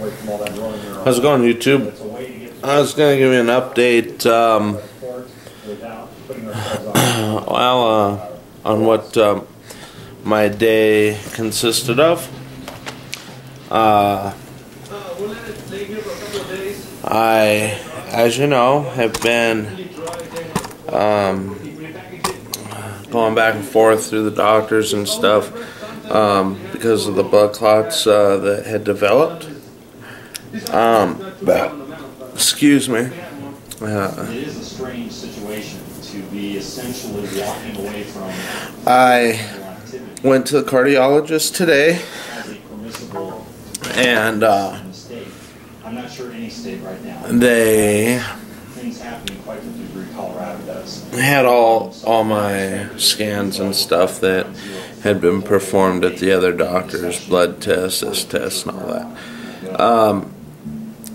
How's it going, YouTube? I was going to give you an update on what my day consisted of. I, as you know, have been going back and forth through the doctors and stuff because of the blood clots that had developed. Excuse me. It is a strange situation to be essentially walking away from. I went to the cardiologist today, and I'm not sure any state right now. They Things happening quite to the degree Colorado does. had all my scans and stuff that had been performed at the other doctors, blood tests, this test, and all that.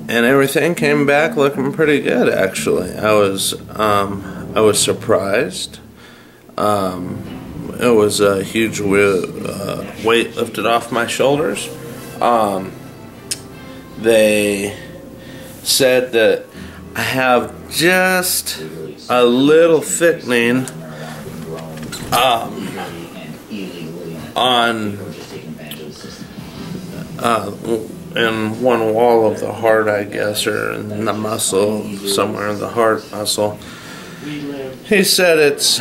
And everything came back looking pretty good, actually. I was surprised. It was a huge weight lifted off my shoulders. They said that I have just a little thickening on in one wall of the heart, I guess, or in the muscle, somewhere in the heart muscle. He said it's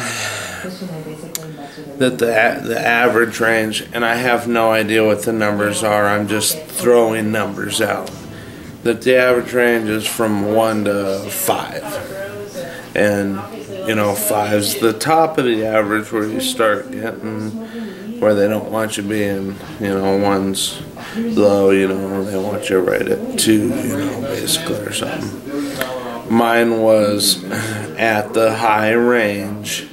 that the average range, and I have no idea what the numbers are, I'm just throwing numbers out, that the average range is from 1 to 5. And, you know, 5's the top of the average, where you start getting where they don't want you being, you know, 1's low, you know, they want you right at 2, you know, basically, or something. Mine was at the high range,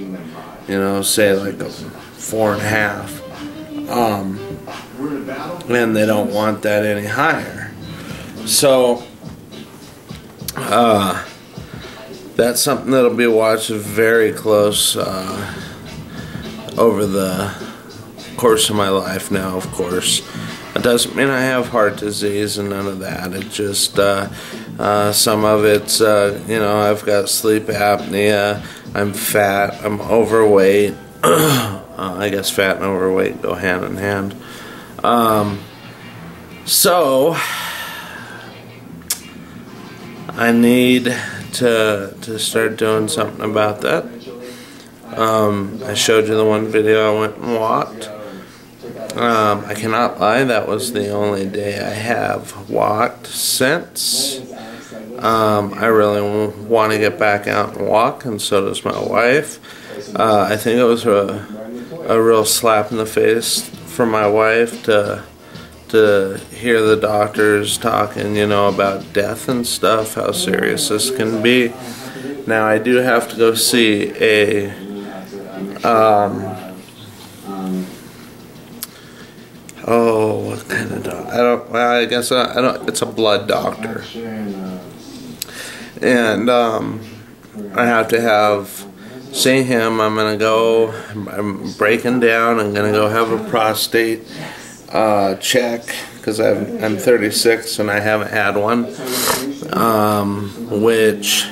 you know, say like a 4.5, and they don't want that any higher. So that's something that'll be watched very close over the course of my life now, of course. It doesn't mean I have heart disease and none of that. It just some of it's you know, I've got sleep apnea, I'm fat, I'm overweight. I guess fat and overweight go hand in hand. So I need to start doing something about that. I showed you the one video I went and walked. I cannot lie, that was the only day I have walked since. I really want to get back out and walk, and so does my wife. I think it was a real slap in the face for my wife to hear the doctors talking, you know, about death and stuff, how serious this can be. Now, I do have to go see a what kind of doctor? I guess it's a blood doctor. And I have to see him. I'm breaking down. I'm gonna go have a prostate check, because I'm 36 and I haven't had one, which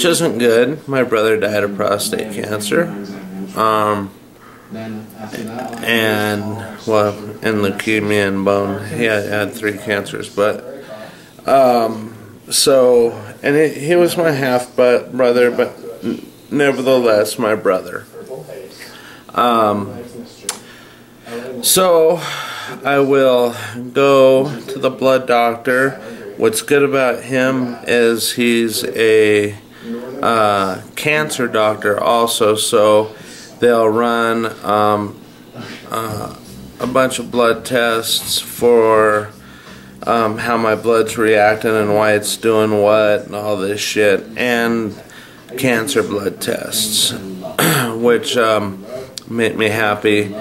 isn't good. My brother died of prostate cancer, and leukemia and bone. He had 3 cancers, but and he was my half brother, but nevertheless my brother. So I will go to the blood doctor. What's good about him is he's a cancer doctor also, so they'll run a bunch of blood tests for how my blood's reacting and why it's doing what and all this shit, and cancer blood tests, which make me happy.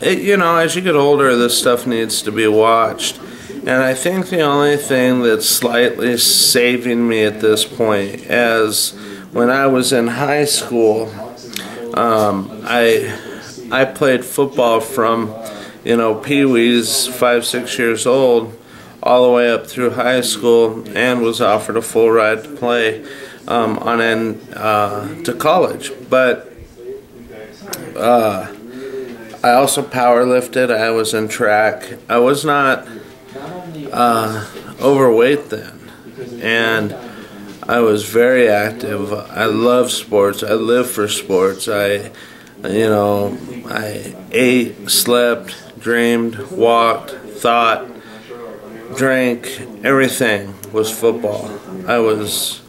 You know, as you get older, this stuff needs to be watched. And I think the only thing that's slightly saving me at this point is when I was in high school, I played football from, you know, pee-wees, 5, 6 years old, all the way up through high school, and was offered a full ride to play on in to college. But I also powerlifted. I was in track. I was not overweight then, and I was very active. I love sports. I live for sports. I ate, slept, dreamed, walked, thought, drank. Everything was football. I was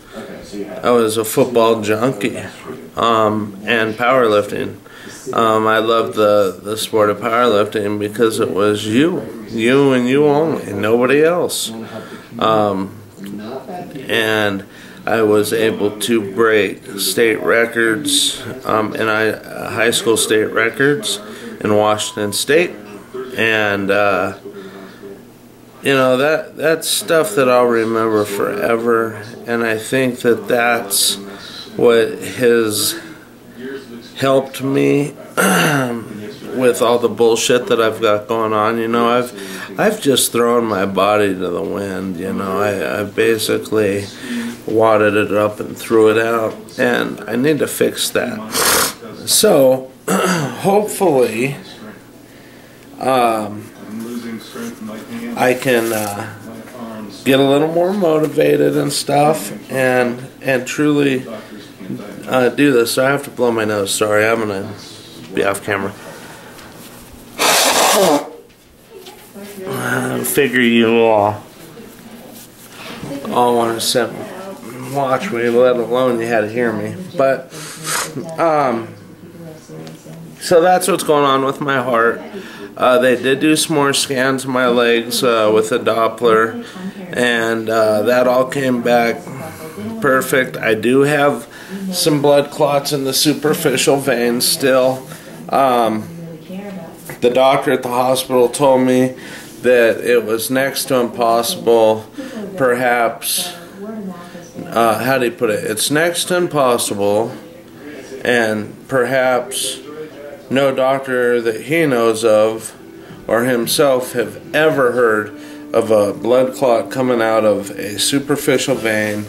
a football junkie, and powerlifting. I loved the sport of powerlifting because it was you and you only, nobody else. And I was able to break state records, high school state records in Washington State, and that's stuff that I'll remember forever. And I think that that's what has helped me with all the bullshit that I've got going on. I've just thrown my body to the wind. I basically wadded it up and threw it out, and I need to fix that. So hopefully I can get a little more motivated and stuff, and truly do this. So I have to blow my nose. Sorry, I'm gonna be off camera. Figure you all want to sit and watch me, let alone you had to hear me. But so that's what's going on with my heart. They did do some more scans of my legs with a Doppler, and that all came back perfect. I do have some blood clots in the superficial veins still. The doctor at the hospital told me that it was next to impossible, perhaps, how do you put it? It's next to impossible, and perhaps no doctor that he knows of or himself have ever heard of a blood clot coming out of a superficial vein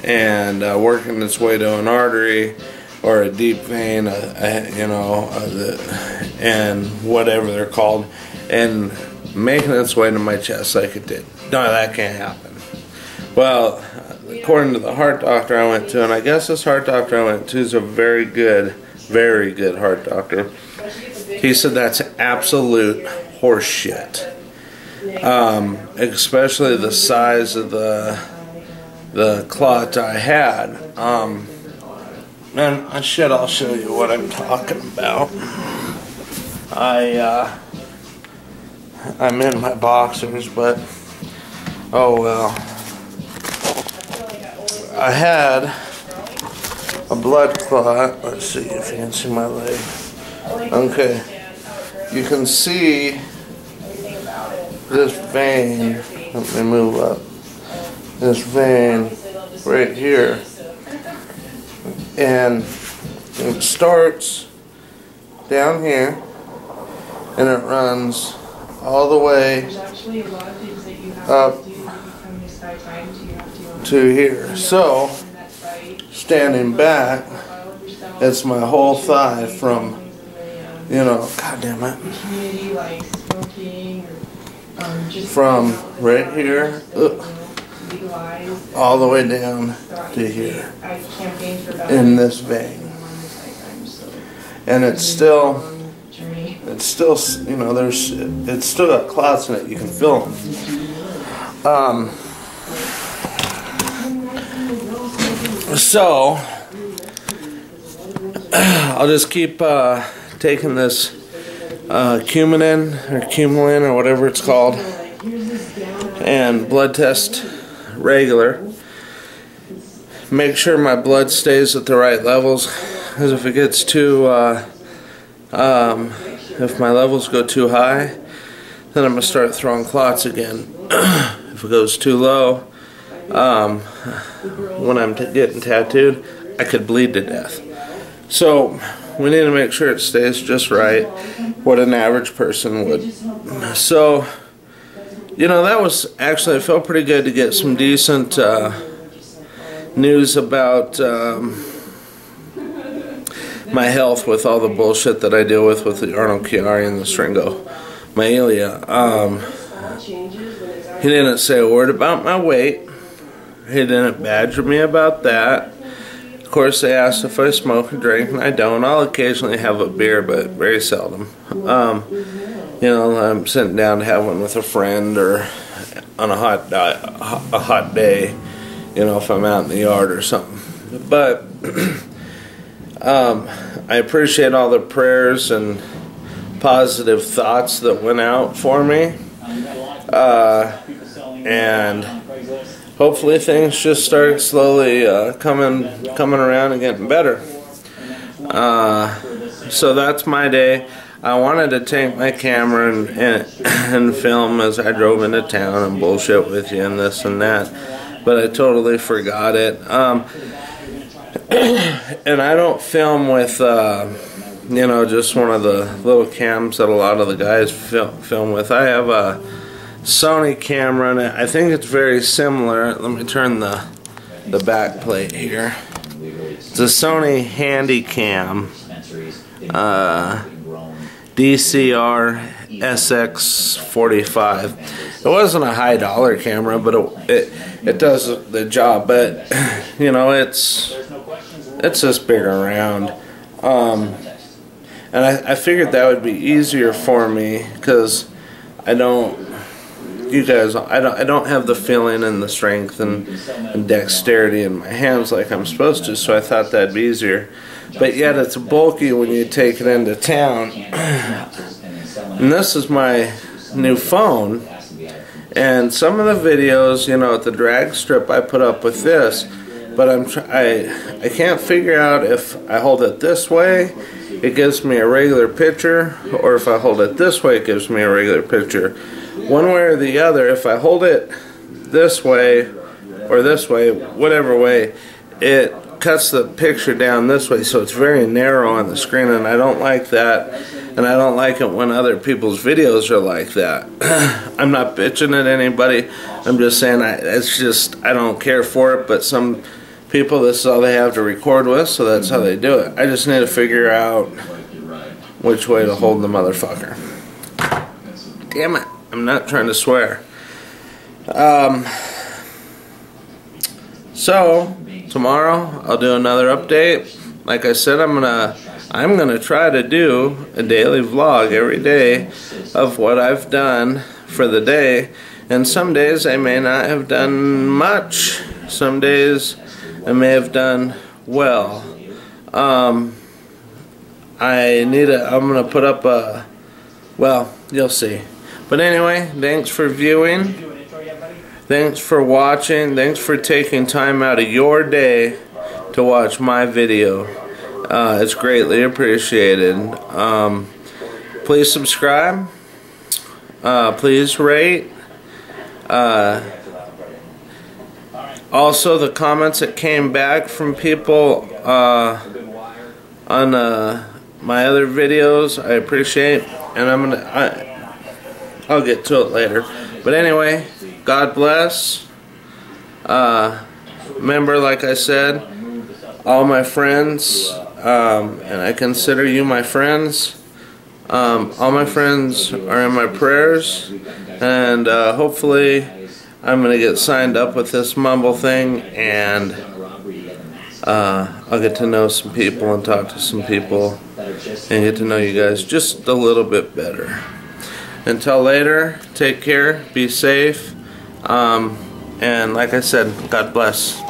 and working its way to an artery or a deep vein, and whatever they're called, and making its way to my chest like it did. No, that can't happen. Well, according to the heart doctor I went to, and I guess this heart doctor I went to is a very good heart doctor, he said that's absolute horse shit. Especially the size of the clot I had. And I'll show you what I'm talking about. I'm in my boxers, but oh well. I had a blood clot. Let's see if you can see my leg. Okay. You can see this vein. Let me move up. This vein right here. And it starts down here and it runs all the way up to here. So, standing back, it's my whole thigh from, God damn it, from right here all the way down to here in this vein. And it's still, it's still got clots in it. You can feel them. So I'll just keep taking this Coumadin or whatever it's called, and blood test regular. Make sure my blood stays at the right levels, because if it gets too if my levels go too high, then I'm gonna start throwing clots again. If it goes too low, when I'm getting tattooed, I could bleed to death. So we need to make sure it stays just right, what an average person would. So You know, that was actually, it felt pretty good to get some decent news about my health with all the bullshit that I deal with the Arnold Chiari and the Syringomyelia. He didn't say a word about my weight. He didn't badger me about that. Of course, they asked if I smoke and drink, and I don't. I'll occasionally have a beer, but very seldom. You know, I'm sitting down to have one with a friend, or on a hot day, you know, if I'm out in the yard or something. But I appreciate all the prayers and positive thoughts that went out for me. And hopefully things just start slowly coming around and getting better. So that's my day. I wanted to take my camera and film as I drove into town and bullshit with you and this and that, but I totally forgot it. And I don't film with you know, just one of the little cams that a lot of the guys film with. I have a Sony camera, and I think it's very similar. Let me turn the back plate here. It's a Sony Handycam DCR SX45. It wasn't a high dollar camera, but it does the job. But you know, it's just big around. And I figured that would be easier for me because I don't have the feeling and the strength and dexterity in my hands like I'm supposed to, so I thought that'd be easier. But yet it's bulky when you take it into town. And this is my new phone, and some of the videos, you know, at the drag strip, I put up with this, but I can't figure out if I hold it this way, it gives me a regular picture, or if I hold it this way, it gives me a regular picture. One way or the other, if I hold it this way or this way, whatever way, it cuts the picture down this way, so it's very narrow on the screen, and I don't like that, and I don't like it when other people's videos are like that. I'm not bitching at anybody, I'm just saying I don't care for it, but some people, this is all they have to record with, so that's how they do it. I just need to figure out which way to hold the motherfucker. Damn it, I'm not trying to swear. So tomorrow I'll do another update. Like I said, I'm gonna try to do a daily vlog every day of what I've done for the day. And some days I may not have done much. Some days I may have done well. I'm gonna put up a, well, you'll see. But anyway, thanks for viewing. Thanks for watching. Thanks for taking time out of your day to watch my video. It's greatly appreciated. Please subscribe. Please rate. Also, the comments that came back from people on my other videos, I appreciate, and I'll get to it later. But anyway, God bless. Remember, like I said, all my friends, and I consider you my friends. All my friends are in my prayers, and hopefully I'm going to get signed up with this Mumble thing, and I'll get to know some people and talk to some people and get to know you guys just a little bit better. Until later, take care, be safe, and like I said, God bless.